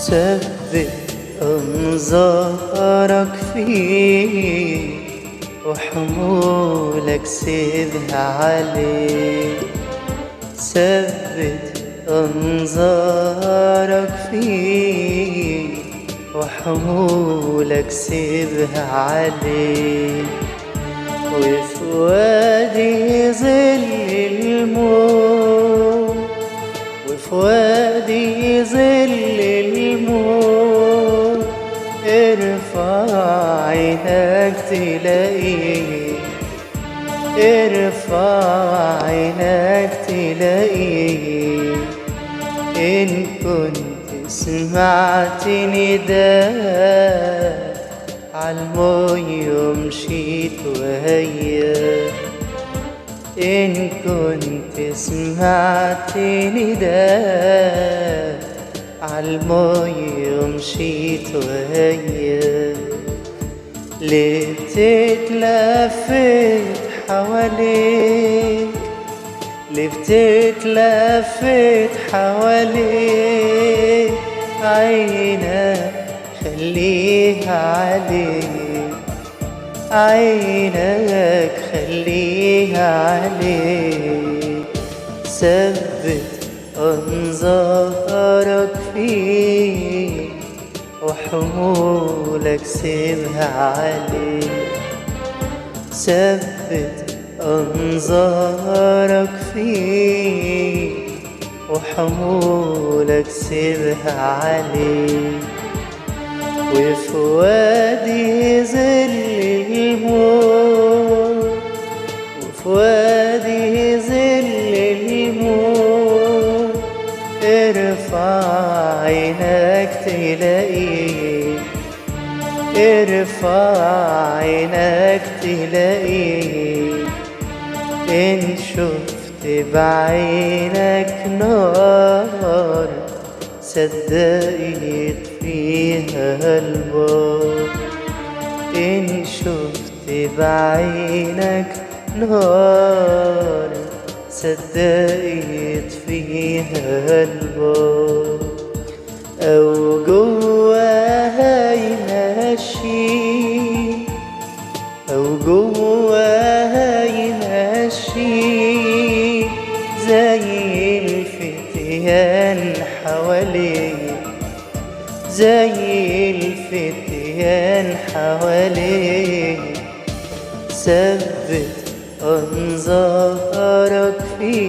ثبت انظارك فيه وحمولك سيبها عليه. ثبت انظارك فيه وحمولك سيبها عليه. وفي وادي ظل الموت، وفي وادي ظل الموت ارفع عينك تلاقيه، ارفع عينك تلاقيه. إن كنت سمعت نداء عالمي ومشيت وهيا، إن كنت سمعت نداء عالمي ومشيت وهيا. ليه بتتلفت حواليك، ليه بتتلفت حواليك؟ عينك خليها عليك، عينك خليها عليك. ثبت انظارك فيه وحمولك سيبها عليه. ثبت انظارك فيه وحمولك سيبها عليه. وفي وادي ظل الموت، وفي وادي ظل الموت ارفع عينك تلاقيه، ارفع عينك تلاقيه. إن شفت بعينك نار صدقني يطفيها البار. إن شفت بعينك نار صدقني يطفيها البار. أو جواها يمشي، أو جواها يمشي زي الفتيان حواليه، زي الفتيان حواليه. ثبت انظارك